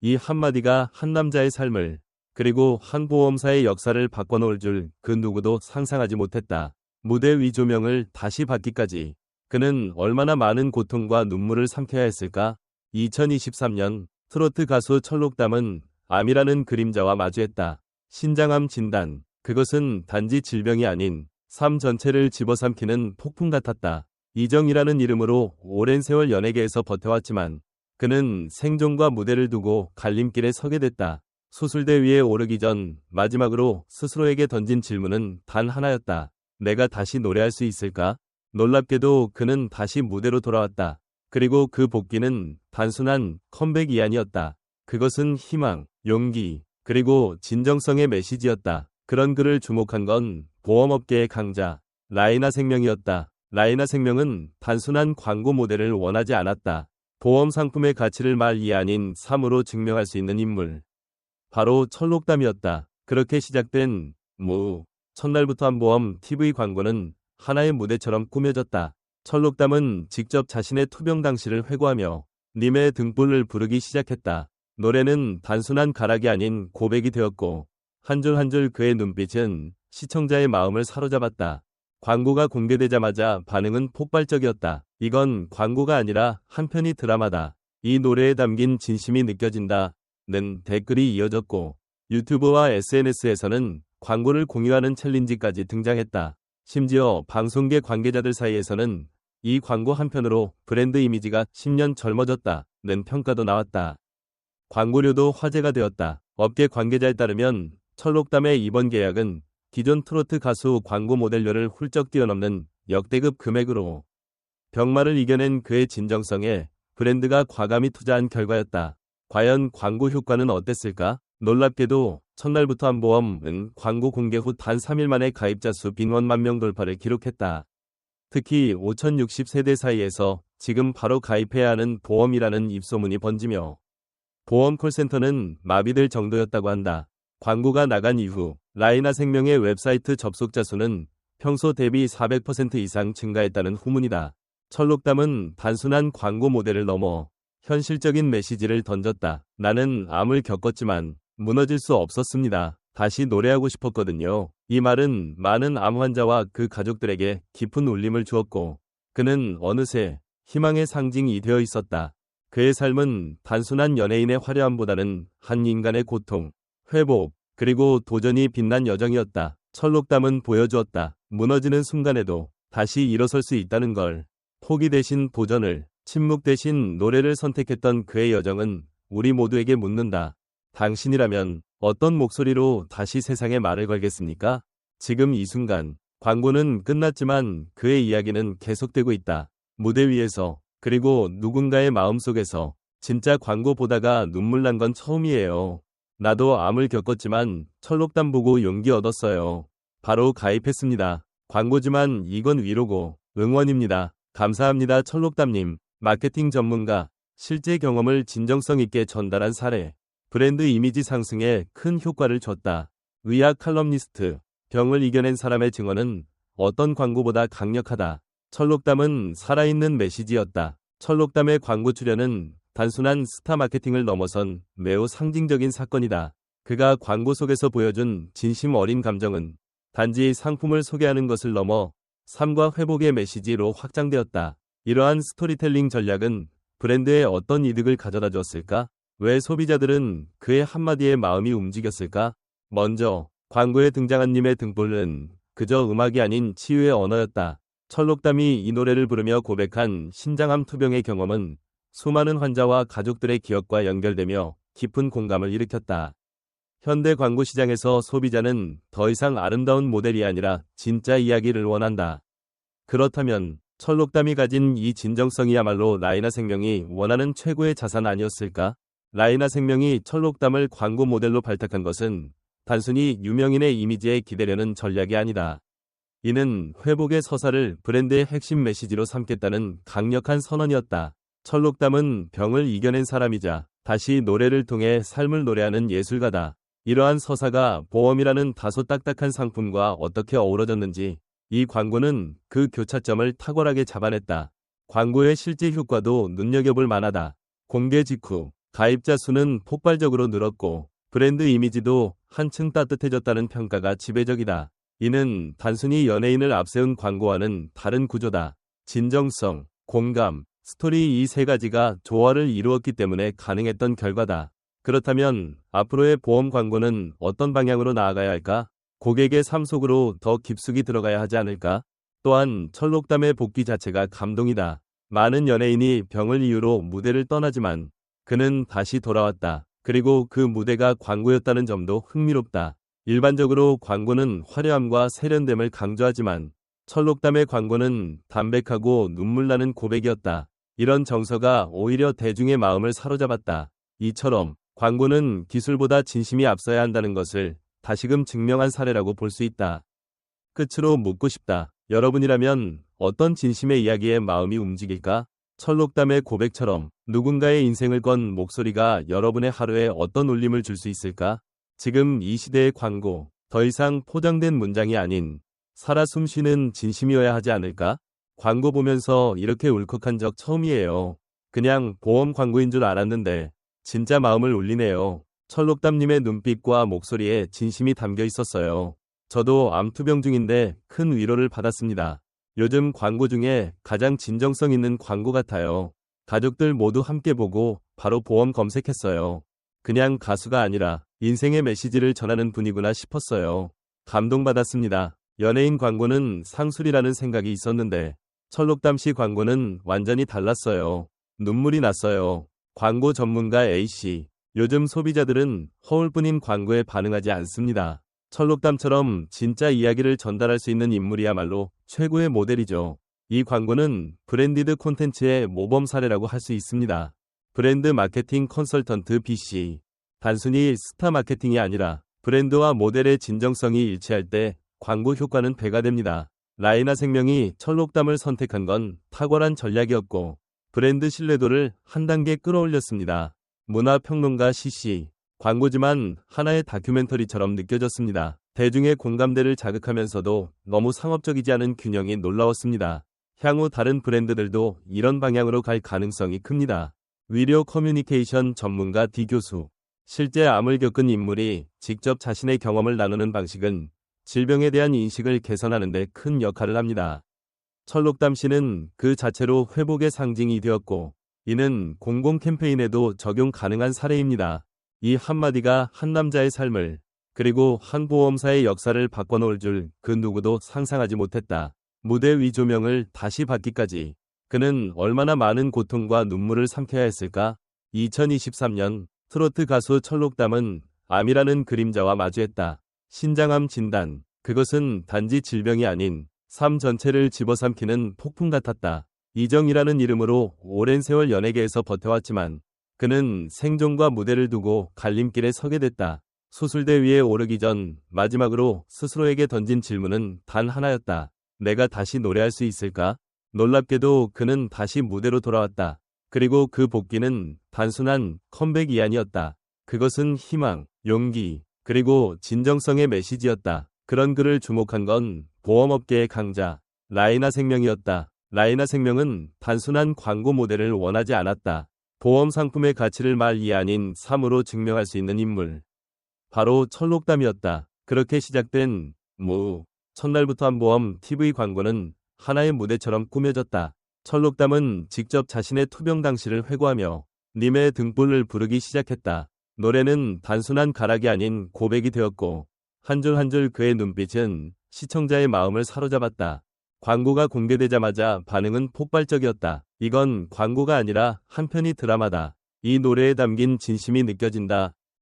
이 한마디가 한 남자의 삶을, 그리고 한 보험사의 역사를 바꿔놓을 줄 그 누구도 상상하지 못했다. 무대 위 조명을 다시 받기까지 그는 얼마나 많은 고통과 눈물을 삼켜야 했을까? 2023년 트로트 가수 철록담은 암이라는 그림자와 마주했다. 신장암 진단. 그것은 단지 질병이 아닌 삶 전체를 집어삼키는 폭풍 같았다. 이정이라는 이름으로 오랜 세월 연예계에서 버텨왔지만 그는 생존과 무대를 두고 갈림길에 서게 됐다. 수술대 위에 오르기 전 마지막으로 스스로에게 던진 질문은 단 하나였다. 내가 다시 노래할 수 있을까? 놀랍게도 그는 다시 무대로 돌아왔다. 그리고 그 복귀는 단순한 컴백이 아니었다. 그것은 희망, 용기, 그리고 진정성의 메시지였다. 그런 그를 주목한 건 보험업계의 강자, 라이나 생명이었다. 라이나 생명은 단순한 광고 모델을 원하지 않았다. 보험 상품의 가치를 말이 아닌 삶으로 증명할 수 있는 인물. 바로 철록담이었다. 그렇게 시작된 첫날부터 한 보험 TV 광고는 하나의 무대처럼 꾸며졌다. 철록담은 직접 자신의 투병 당시를 회고하며 님의 등불을 부르기 시작했다. 노래는 단순한 가락이 아닌 고백이 되었고 한 줄 한 줄 그의 눈빛은 시청자의 마음을 사로잡았다. 광고가 공개되자마자 반응은 폭발적이었다. 이건 광고가 아니라 한편의 드라마다. 이 노래에 담긴 진심이 느껴진다. 는 댓글이 이어졌고 유튜브와 SNS에서는 광고를 공유하는 챌린지까지 등장했다. 심지어 방송계 관계자들 사이에서는 이 광고 한편으로 브랜드 이미지가 10년 젊어졌다는 평가도 나왔다. 광고료도 화제가 되었다. 업계 관계자에 따르면 철록담의 이번 계약은 기존 트로트 가수 광고 모델료를 훌쩍 뛰어넘는 역대급 금액으로 병마를 이겨낸 그의 진정성에 브랜드가 과감히 투자한 결과였다. 과연 광고 효과는 어땠을까? 놀랍게도 첫날부터 한 보험은 광고 공개 후 단 3일 만에 가입자 수 100만 명 돌파를 기록했다. 특히 5060세대 사이에서 지금 바로 가입해야 하는 보험이라는 입소문이 번지며 보험 콜센터는 마비될 정도였다고 한다. 광고가 나간 이후 라이나 생명의 웹사이트 접속자 수는 평소 대비 400% 이상 증가했다는 후문이다. 철록담은 단순한 광고 모델을 넘어 현실적인 메시지를 던졌다. 나는 암을 겪었지만 무너질 수 없었습니다. 다시 노래하고 싶었거든요. 이 말은 많은 암 환자와 그 가족들에게 깊은 울림을 주었고 그는 어느새 희망의 상징이 되어 있었다. 그의 삶은 단순한 연예인의 화려함보다는 한 인간의 고통, 회복, 그리고 도전이 빛난 여정이었다. 철록담은 보여주었다. 무너지는 순간에도 다시 일어설 수 있다는 걸. 포기 대신 도전을, 침묵 대신 노래를 선택했던 그의 여정은 우리 모두에게 묻는다. 당신이라면 어떤 목소리로 다시 세상에 말을 걸겠습니까? 지금 이 순간 광고는 끝났지만 그의 이야기는 계속되고 있다. 무대 위에서 그리고 누군가의 마음속에서. 진짜 광고 보다가 눈물 난 건 처음이에요. 나도 암을 겪었지만 철록담 보고 용기 얻었어요. 바로 가입했습니다. 광고지만 이건 위로고 응원입니다. 감사합니다. 철록담님. 마케팅 전문가. 실제 경험을 진정성 있게 전달한 사례. 브랜드 이미지 상승에 큰 효과를 줬다. 의학 칼럼니스트. 병을 이겨낸 사람의 증언은 어떤 광고보다 강력하다. 철록담은 살아있는 메시지였다. 철록담의 광고 출연은 단순한 스타 마케팅을 넘어선 매우 상징적인 사건이다. 그가 광고 속에서 보여준 진심 어린 감정은 단지 상품을 소개하는 것을 넘어 삶과 회복의 메시지로 확장되었다. 이러한 스토리텔링 전략은 브랜드에 어떤 이득을 가져다 줬을까? 왜 소비자들은 그의 한마디에 마음이 움직였을까? 먼저 광고에 등장한 님의 등불은 그저 음악이 아닌 치유의 언어였다. 철록담이 이 노래를 부르며 고백한 신장암 투병의 경험은 수많은 환자와 가족들의 기억과 연결되며 깊은 공감을 일으켰다. 현대 광고 시장에서 소비자는 더 이상 아름다운 모델이 아니라 진짜 이야기를 원한다. 그렇다면 철록담이 가진 이 진정성이야말로 라이나 생명이 원하는 최고의 자산 아니었을까? 라이나 생명이 철록담을 광고 모델로 발탁한 것은 단순히 유명인의 이미지에 기대려는 전략이 아니다. 이는 회복의 서사를 브랜드의 핵심 메시지로 삼겠다는 강력한 선언이었다. 철록담은 병을 이겨낸 사람이자 다시 노래를 통해 삶을 노래하는 예술가다. 이러한 서사가 보험이라는 다소 딱딱한 상품과 어떻게 어우러졌는지 이 광고는 그 교차점을 탁월하게 잡아냈다. 광고의 실제 효과도 눈여겨볼 만하다. 공개 직후 가입자 수는 폭발적으로 늘었고 브랜드 이미지도 한층 따뜻해졌다는 평가가 지배적이다. 이는 단순히 연예인을 앞세운 광고와는 다른 구조다. 진정성, 공감, 스토리 이 세 가지가 조화를 이루었기 때문에 가능했던 결과다. 그렇다면 앞으로의 보험 광고는 어떤 방향으로 나아가야 할까? 고객의 삶 속으로 더 깊숙이 들어가야 하지 않을까? 또한 철록담의 복귀 자체가 감동이다. 많은 연예인이 병을 이유로 무대를 떠나지만 그는 다시 돌아왔다. 그리고 그 무대가 광고였다는 점도 흥미롭다. 일반적으로 광고는 화려함과 세련됨을 강조하지만 철록담의 광고는 담백하고 눈물나는 고백이었다. 이런 정서가 오히려 대중의 마음을 사로잡았다. 이처럼 광고는 기술보다 진심이 앞서야 한다는 것을 다시금 증명한 사례라고 볼 수 있다. 끝으로 묻고 싶다. 여러분이라면 어떤 진심의 이야기에 마음이 움직일까? 철록담의 고백처럼 누군가의 인생을 건 목소리가 여러분의 하루에 어떤 울림을 줄 수 있을까? 지금 이 시대의 광고, 더 이상 포장된 문장이 아닌 살아 숨쉬는 진심이어야 하지 않을까? 광고 보면서 이렇게 울컥한 적 처음이에요. 그냥 보험 광고인 줄 알았는데 진짜 마음을 울리네요. 철록담님의 눈빛과 목소리에 진심이 담겨 있었어요. 저도 암투병 중인데 큰 위로를 받았습니다. 요즘 광고 중에 가장 진정성 있는 광고 같아요. 가족들 모두 함께 보고 바로 보험 검색했어요. 그냥 가수가 아니라 인생의 메시지를 전하는 분이구나 싶었어요. 감동받았습니다. 연예인 광고는 상술이라는 생각이 있었는데 철록담 씨 광고는 완전히 달랐어요. 눈물이 났어요. 광고 전문가 A씨. 요즘 소비자들은 허울뿐인 광고에 반응하지 않습니다. 철록담처럼 진짜 이야기를 전달할 수 있는 인물이야말로 최고의 모델이죠. 이 광고는 브랜디드 콘텐츠의 모범 사례라고 할 수 있습니다. 브랜드 마케팅 컨설턴트 B씨. 단순히 스타 마케팅이 아니라 브랜드와 모델의 진정성이 일치할 때 광고 효과는 배가 됩니다. 라이나 생명이 철록담을 선택한 건 탁월한 전략이었고 브랜드 신뢰도를 한 단계 끌어올렸습니다. 문화평론가 CC. 광고지만 하나의 다큐멘터리처럼 느껴졌습니다. 대중의 공감대를 자극하면서도 너무 상업적이지 않은 균형이 놀라웠습니다. 향후 다른 브랜드들도 이런 방향으로 갈 가능성이 큽니다. 위료 커뮤니케이션 전문가 D 교수. 실제 암을 겪은 인물이 직접 자신의 경험을 나누는 방식은 질병에 대한 인식을 개선하는 데 큰 역할을 합니다. 철록담 씨는 그 자체로 회복의 상징이 되었고 이는 공공 캠페인에도 적용 가능한 사례입니다. 이 한마디가 한 남자의 삶을 그리고 한 보험사의 역사를 바꿔놓을 줄 그 누구도 상상하지 못했다. 무대 위 조명을 다시 받기까지 그는 얼마나 많은 고통과 눈물을 삼켜야 했을까? 2023년 트로트 가수 철록담은 암이라는 그림자와 마주했다. 신장암 진단. 그것은 단지 질병이 아닌 삶 전체를 집어삼키는 폭풍 같았다. 이정이라는 이름으로 오랜 세월 연예계에서 버텨왔지만 그는 생존과 무대를 두고 갈림길에 서게 됐다. 수술대 위에 오르기 전 마지막으로 스스로에게 던진 질문은 단 하나였다. 내가 다시 노래할 수 있을까? 놀랍게도 그는 다시 무대로 돌아왔다. 그리고 그 복귀는 단순한 컴백이 아니었다. 그것은 희망, 용기, 그리고 진정성의 메시지였다. 그런 그를 주목한 건 보험업계의 강자, 라이나 생명이었다. 라이나 생명은 단순한 광고 모델을 원하지 않았다. 보험 상품의 가치를 말이 아닌 삶으로 증명할 수 있는 인물. 바로 철록담이었다. 그렇게 시작된 첫날부터 한보험 TV 광고는 하나의 무대처럼 꾸며졌다. 철록담은 직접 자신의 투병 당시를 회고하며 님의 등불을 부르기 시작했다. 노래는 단순한 가락이 아닌 고백이 되었고 한 줄 한 줄 그의 눈빛은 시청자의 마음을 사로잡았다. 광고가 공개되자마자 반응은 폭발적이었다. 이건 광고가 아니라 한편의 드라마다. 이 노래에 담긴 진심이 느껴진다.